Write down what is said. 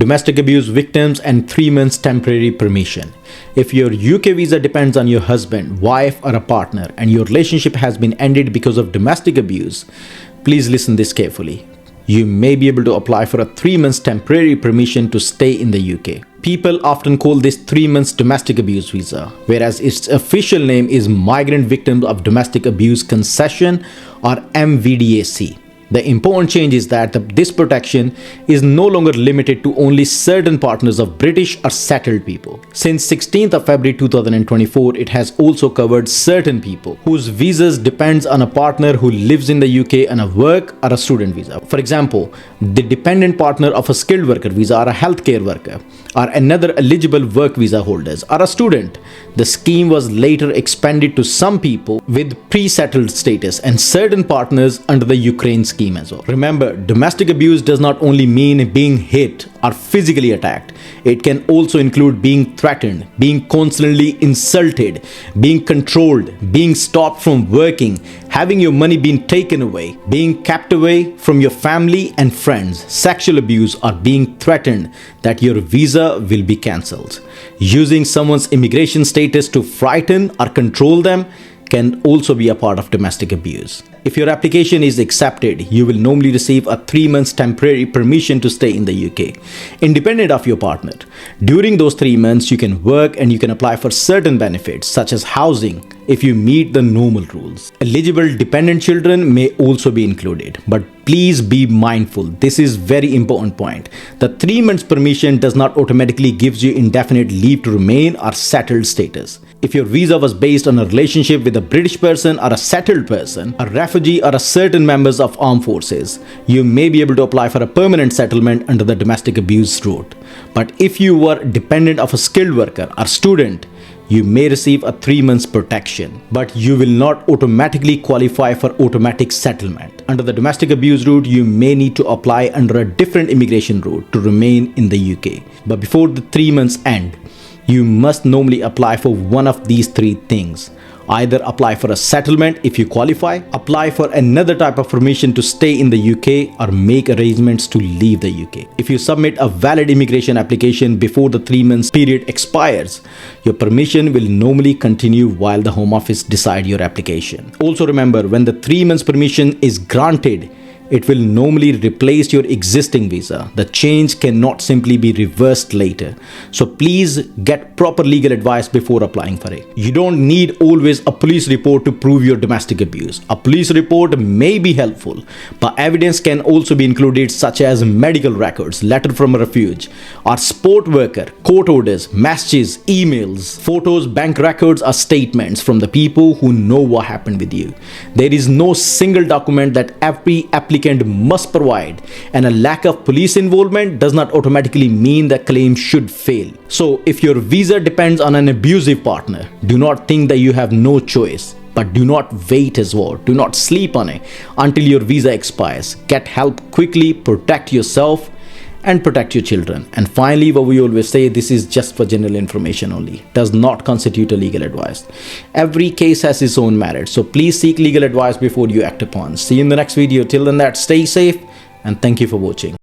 domestic abuse victims, and 3 months temporary permission. If your UK visa depends on your husband, wife, or a partner, and your relationship has been ended because of domestic abuse, please listen this carefully. You may be able to apply for a 3 months temporary permission to stay in the UK. People often call this 3 months domestic abuse visa, whereas its official name is Migrant Victims of Domestic Abuse Concession, or MVDAC. The important change is that this protection is no longer limited to only certain partners of British or settled people. Since 16th of February 2024, it has also covered certain people whose visas depends on a partner who lives in the UK on a work or a student visa. For example, the dependent partner of a skilled worker visa or a healthcare worker, or another eligible work visa holders, or a student. The scheme was later expanded to some people with pre-settled status and certain partners under the Ukraine scheme as well. Remember, domestic abuse does not only mean being hit or physically attacked. It can also include being threatened, being constantly insulted, being controlled, being stopped from working, having your money being taken away, being kept away from your family and friends, sexual abuse, or being threatened that your visa will be cancelled. Using someone's immigration status to frighten or control them can also be a part of domestic abuse. If your application is accepted, you will normally receive a 3 months temporary permission to stay in the UK, independent of your partner. During those 3 months, you can work and you can apply for certain benefits such as housing if you meet the normal rules. Eligible dependent children may also be included, but please be mindful. This is very important point. The 3 months permission does not automatically gives you indefinite leave to remain or settled status. If your visa was based on a relationship with a British person or a settled person, a refugee, or a certain members of armed forces, you may be able to apply for a permanent settlement under the domestic abuse route. But if you were dependent of a skilled worker or student, you may receive a 3 months protection, but you will not automatically qualify for automatic settlement. Under the domestic abuse route, you may need to apply under a different immigration route to remain in the UK. But before the 3 months end, you must normally apply for one of these 3 things. Either apply for a settlement if you qualify, apply for another type of permission to stay in the UK, or make arrangements to leave the UK. If you submit a valid immigration application before the 3 months period expires, your permission will normally continue while the Home Office decide your application. Also remember, when the 3 months permission is granted, it will normally replace your existing visa. The change cannot simply be reversed later. So please get proper legal advice before applying for it. You don't need always a police report to prove your domestic abuse. A police report may be helpful, but evidence can also be included such as medical records, letter from a refuge, or sport worker, court orders, messages, emails, photos, bank records, or statements from the people who know what happened with you. There is no single document that every applicant must provide, and a lack of police involvement does not automatically mean the claim should fail. So if your visa depends on an abusive partner, do not think that you have no choice. But do not wait as well. Do not sleep on it until your visa expires. Get help quickly, protect yourself and protect your children. And finally, what we always say, this is just for general information only, does not constitute a legal advice. Every case has its own merit, so please seek legal advice before you act upon. See you in the next video. Till then, stay safe and thank you for watching.